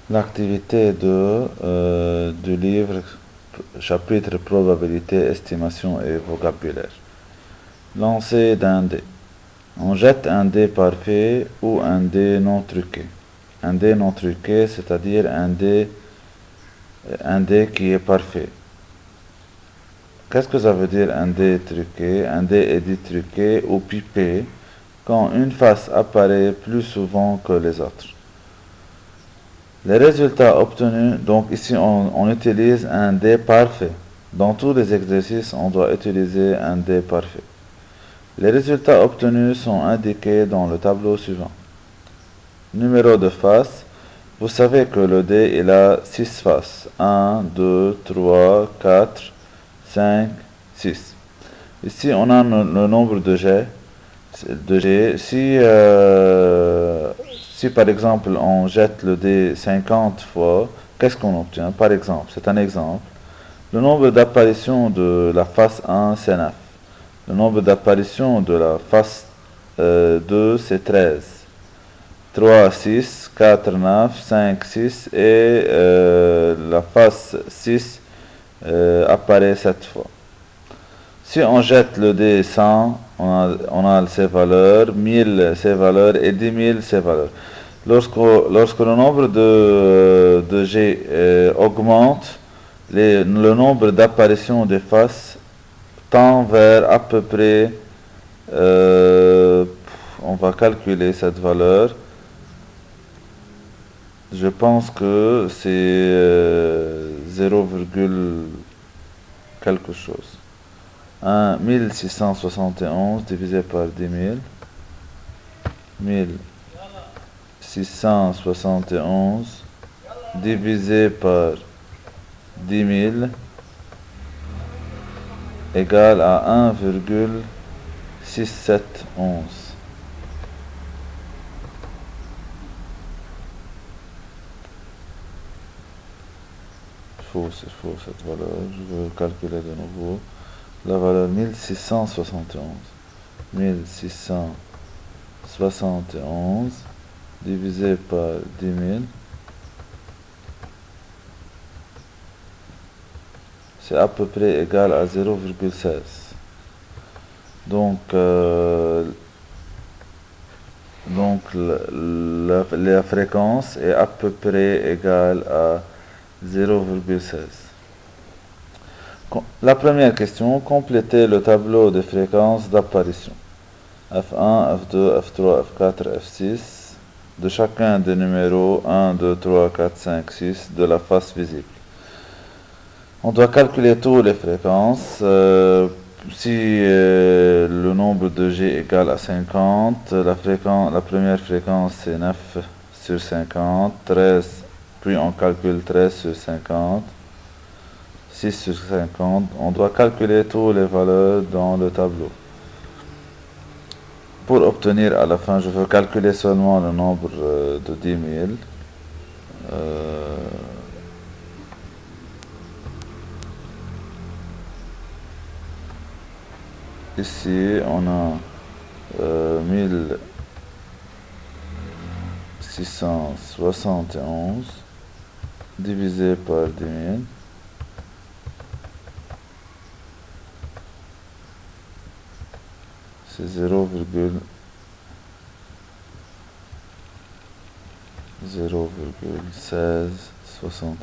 L'activité du livre, chapitre probabilité, estimation et vocabulaire. Lancer d'un dé. On jette un dé parfait ou un dé non truqué. Un dé non truqué, c'est-à-dire un dé qui est parfait. Qu'est-ce que ça veut dire un dé truqué? Un dé est dit truqué ou pipé quand une face apparaît plus souvent que les autres. Les résultats obtenus, donc ici on utilise un dé parfait. Dans tous les exercices, on doit utiliser un dé parfait. Les résultats obtenus sont indiqués dans le tableau suivant. Numéro de face. Vous savez que le dé il a 6 faces. 1, 2, 3, 4, 5, 6. Ici on a le nombre de jets. Si par exemple on jette le dé 50 fois, qu'est-ce qu'on obtient? Par exemple, c'est un exemple. Le nombre d'apparitions de la face 1, c'est 9. Le nombre d'apparitions de la face 2, c'est 13. 3, 6, 4, 9, 5, 6 et la face 6 apparaît 7 fois. Si on jette le dé 100, on a ses valeurs, 1000 ses valeurs et 10 000 ses valeurs. Lorsque le nombre de G augmente, le nombre d'apparitions des faces tend vers à peu près, on va calculer cette valeur. Je pense que c'est 0, quelque chose. 1671 divisé par 10 000. 1671 divisé par 10 000 égale à 1,6711. C'est faux cette valeur. Je veux calculer de nouveau. La valeur 1671. 1671 divisé par 10 000. C'est à peu près égal à 0,16. Donc la fréquence est à peu près égale à 0,16. La première question, complétez le tableau de fréquences d'apparition. F1, F2, F3, F4, F6 de chacun des numéros 1, 2, 3, 4, 5, 6 de la face visible. On doit calculer toutes les fréquences. Si le nombre de G égale à 50, la première fréquence c'est 9 sur 50, 13, puis on calcule 13 sur 50, 6 sur 50. On doit calculer toutes les valeurs dans le tableau. Pour obtenir à la fin, je veux calculer seulement le nombre de 10 000. Ici, on a 1671 divisé par 10 000. C'est 0,1671.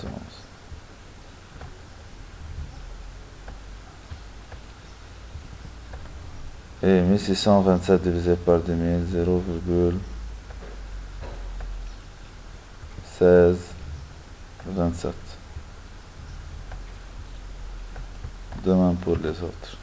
Et 1627 divisé par 10 000, 0,1627. De même pour les autres.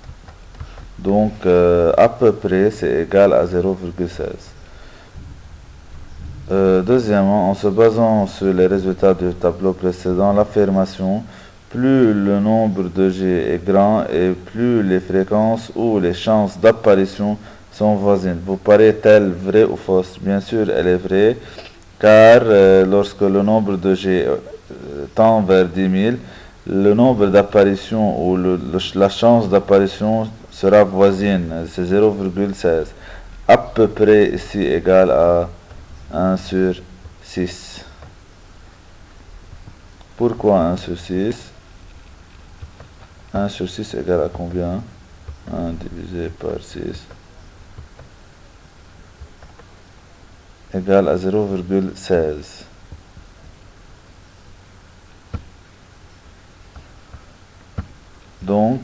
Donc, à peu près, c'est égal à 0,16. Deuxièmement, en se basant sur les résultats du tableau précédent, l'affirmation plus le nombre de G est grand et plus les fréquences ou les chances d'apparition sont voisines. Vous paraît-elle vraie ou fausse? Bien sûr, elle est vraie, car lorsque le nombre de G tend vers 10 000, le nombre d'apparitions ou la chance d'apparition sera voisine, c'est 0,16. À peu près ici égal à 1 sur 6. Pourquoi 1 sur 6? 1 sur 6 égale à combien? 1 divisé par 6 égale à 0,16. Donc,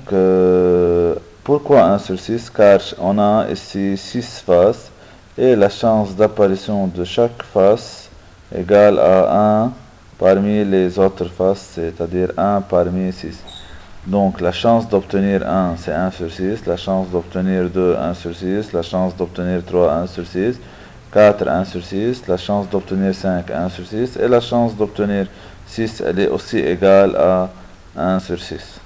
pourquoi 1 sur 6? Car on a ici 6 faces et la chance d'apparition de chaque face égale à 1 parmi les autres faces, c'est-à-dire 1 parmi 6. Donc la chance d'obtenir 1 c'est 1 sur 6, la chance d'obtenir 2 1 sur 6, la chance d'obtenir 3 1 sur 6, 4 1 sur 6, la chance d'obtenir 5 1 sur 6 et la chance d'obtenir 6 elle est aussi égale à 1 sur 6.